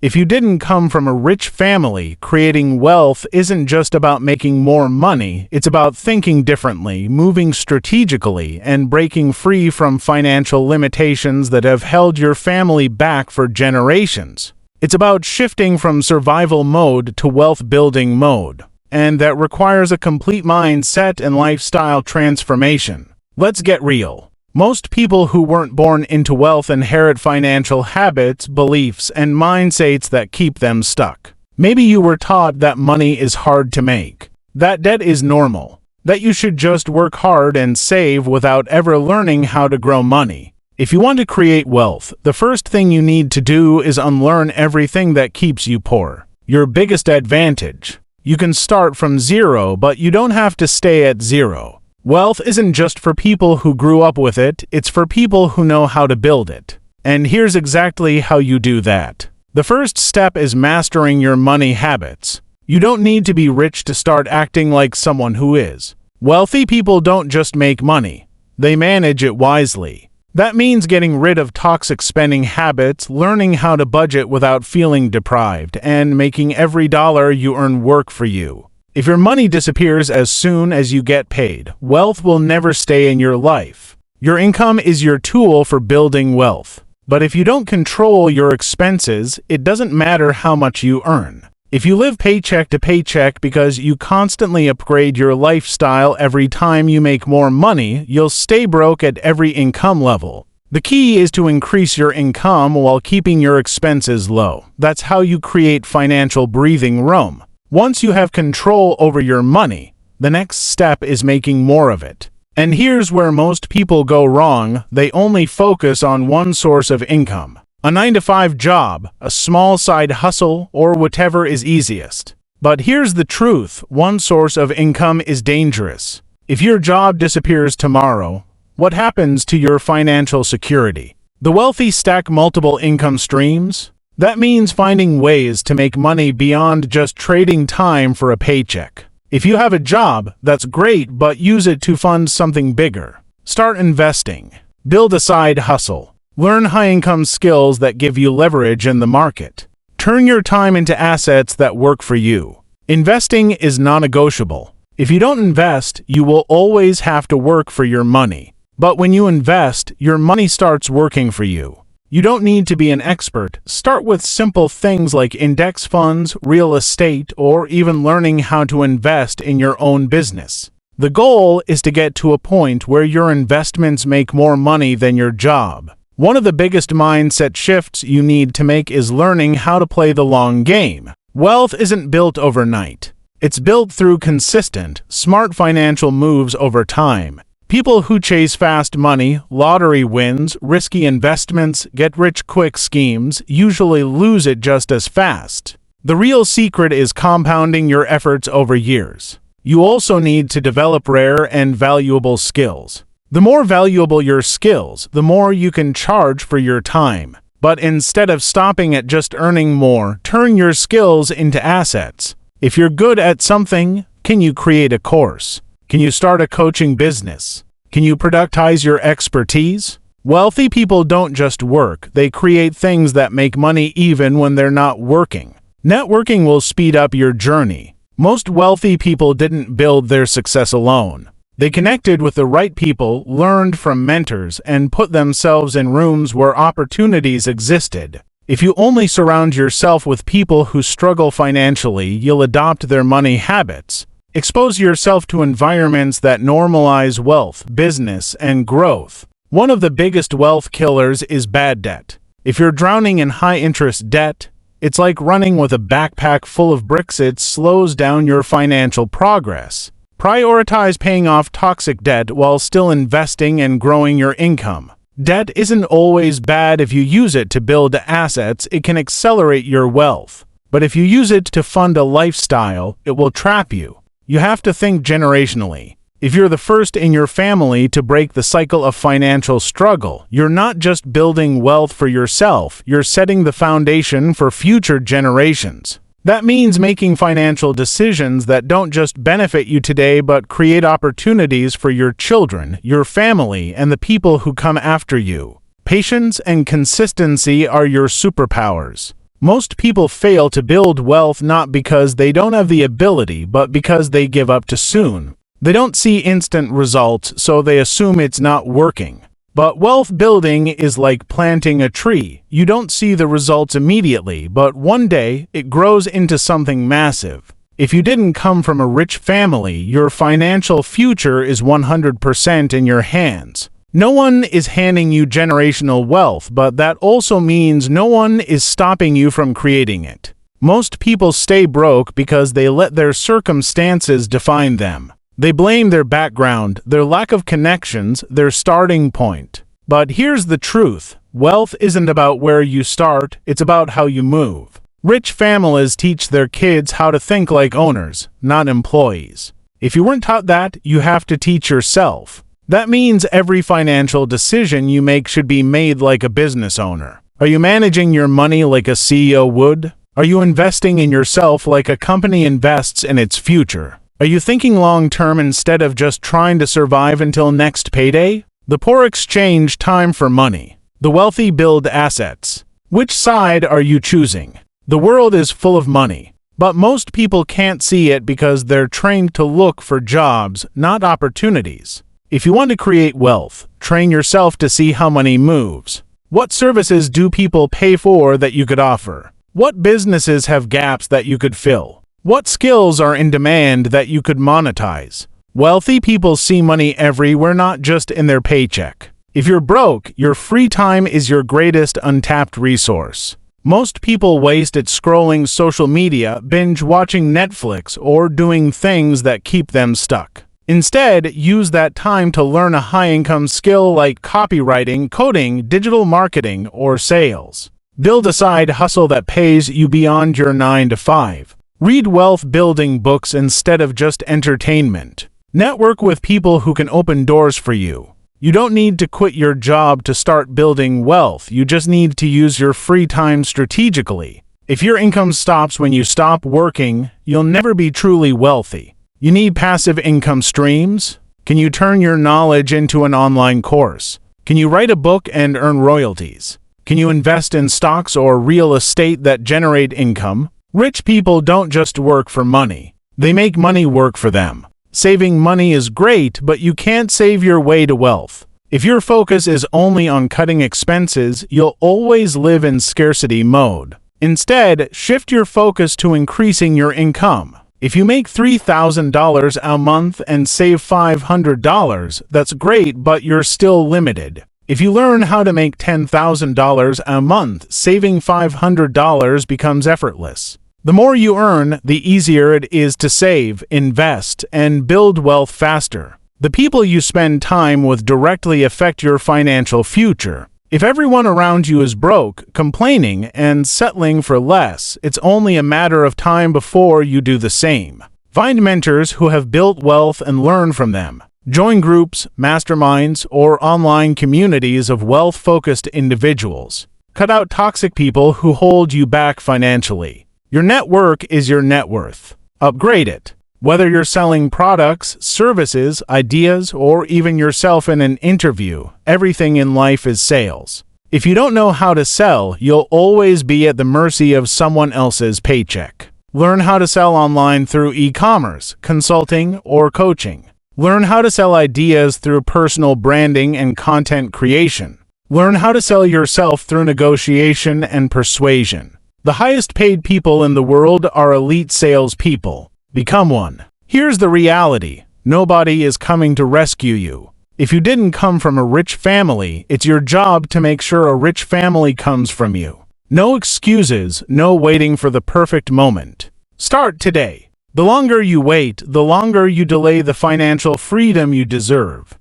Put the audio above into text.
If you didn't come from a rich family, creating wealth isn't just about making more money, it's about thinking differently, moving strategically, and breaking free from financial limitations that have held your family back for generations. It's about shifting from survival mode to wealth-building mode, and that requires a complete mindset and lifestyle transformation. Let's get real. Most people who weren't born into wealth inherit financial habits, beliefs, and mindsets that keep them stuck. Maybe you were taught that money is hard to make, that debt is normal, that you should just work hard and save without ever learning how to grow money. If you want to create wealth, the first thing you need to do is unlearn everything that keeps you poor. Your biggest advantage. You can start from zero, but you don't have to stay at zero. Wealth isn't just for people who grew up with it, it's for people who know how to build it. And here's exactly how you do that. The first step is mastering your money habits. You don't need to be rich to start acting like someone who is. Wealthy people don't just make money, they manage it wisely. That means getting rid of toxic spending habits, learning how to budget without feeling deprived, and making every dollar you earn work for you. If your money disappears as soon as you get paid, wealth will never stay in your life. Your income is your tool for building wealth. But if you don't control your expenses, it doesn't matter how much you earn. If you live paycheck to paycheck because you constantly upgrade your lifestyle every time you make more money, you'll stay broke at every income level. The key is to increase your income while keeping your expenses low. That's how you create financial breathing room. Once you have control over your money, the next step is making more of it. And here's where most people go wrong. They only focus on one source of income. A 9-to-5 job, a small side hustle, or whatever is easiest. But here's the truth. One source of income is dangerous. If your job disappears tomorrow, what happens to your financial security? The wealthy stack multiple income streams. That means finding ways to make money beyond just trading time for a paycheck. If you have a job, that's great, but use it to fund something bigger. Start investing. Build a side hustle. Learn high-income skills that give you leverage in the market. Turn your time into assets that work for you. Investing is non-negotiable. If you don't invest, you will always have to work for your money. But when you invest, your money starts working for you. You don't need to be an expert. Start with simple things like index funds, real estate, or even learning how to invest in your own business. The goal is to get to a point where your investments make more money than your job. One of the biggest mindset shifts you need to make is learning how to play the long game. Wealth isn't built overnight. It's built through consistent, smart financial moves over time. People who chase fast money, lottery wins, risky investments, get-rich-quick schemes usually lose it just as fast. The real secret is compounding your efforts over years. You also need to develop rare and valuable skills. The more valuable your skills, the more you can charge for your time. But instead of stopping at just earning more, turn your skills into assets. If you're good at something, can you create a course? Can you start a coaching business? Can you productize your expertise? Wealthy people don't just work, they create things that make money even when they're not working. Networking will speed up your journey. Most wealthy people didn't build their success alone. They connected with the right people, learned from mentors, and put themselves in rooms where opportunities existed. If you only surround yourself with people who struggle financially, you'll adopt their money habits. Expose yourself to environments that normalize wealth, business, and growth. One of the biggest wealth killers is bad debt. If you're drowning in high-interest debt, it's like running with a backpack full of bricks. It slows down your financial progress. Prioritize paying off toxic debt while still investing and growing your income. Debt isn't always bad. If you use it to build assets, it can accelerate your wealth. But if you use it to fund a lifestyle, it will trap you. You have to think generationally. If you're the first in your family to break the cycle of financial struggle, you're not just building wealth for yourself, you're setting the foundation for future generations. That means making financial decisions that don't just benefit you today but create opportunities for your children, your family, and the people who come after you. Patience and consistency are your superpowers. Most people fail to build wealth not because they don't have the ability, but because they give up too soon. They don't see instant results, so they assume it's not working. But wealth building is like planting a tree. You don't see the results immediately, but one day it grows into something massive. If you didn't come from a rich family, your financial future is 100% in your hands. No one is handing you generational wealth, but that also means no one is stopping you from creating it. Most people stay broke because they let their circumstances define them. They blame their background, their lack of connections, their starting point. But here's the truth. Wealth isn't about where you start, it's about how you move. Rich families teach their kids how to think like owners, not employees. If you weren't taught that, you have to teach yourself. That means every financial decision you make should be made like a business owner. Are you managing your money like a CEO would? Are you investing in yourself like a company invests in its future? Are you thinking long-term instead of just trying to survive until next payday? The poor exchange time for money. The wealthy build assets. Which side are you choosing? The world is full of money, but most people can't see it because they're trained to look for jobs, not opportunities. If you want to create wealth, train yourself to see how money moves. What services do people pay for that you could offer? What businesses have gaps that you could fill? What skills are in demand that you could monetize? Wealthy people see money everywhere, not just in their paycheck. If you're broke, your free time is your greatest untapped resource. Most people waste it scrolling social media, binge watching Netflix, or doing things that keep them stuck. Instead, use that time to learn a high-income skill like copywriting, coding, digital marketing, or sales. Build a side hustle that pays you beyond your 9-to-5. Read wealth-building books instead of just entertainment. Network with people who can open doors for you. You don't need to quit your job to start building wealth. You just need to use your free time strategically. If your income stops when you stop working, you'll never be truly wealthy. You need passive income streams? Can you turn your knowledge into an online course? Can you write a book and earn royalties? Can you invest in stocks or real estate that generate income? Rich people don't just work for money. They make money work for them. Saving money is great, but you can't save your way to wealth. If your focus is only on cutting expenses, you'll always live in scarcity mode. Instead, shift your focus to increasing your income. If you make $3,000 a month and save $500, that's great, but you're still limited. If you learn how to make $10,000 a month, saving $500 becomes effortless. The more you earn, the easier it is to save, invest, and build wealth faster. The people you spend time with directly affect your financial future. If everyone around you is broke, complaining, and settling for less, it's only a matter of time before you do the same. Find mentors who have built wealth and learn from them. Join groups, masterminds, or online communities of wealth-focused individuals. Cut out toxic people who hold you back financially. Your network is your net worth. Upgrade it. Whether you're selling products, services, ideas, or even yourself in an interview, everything in life is sales. If you don't know how to sell, you'll always be at the mercy of someone else's paycheck. Learn how to sell online through e-commerce, consulting, or coaching. Learn how to sell ideas through personal branding and content creation. Learn how to sell yourself through negotiation and persuasion. The highest paid people in the world are elite salespeople. Become one. Here's the reality. Nobody is coming to rescue you. If you didn't come from a rich family, it's your job to make sure a rich family comes from you. No excuses, no waiting for the perfect moment. Start today. The longer you wait, the longer you delay the financial freedom you deserve.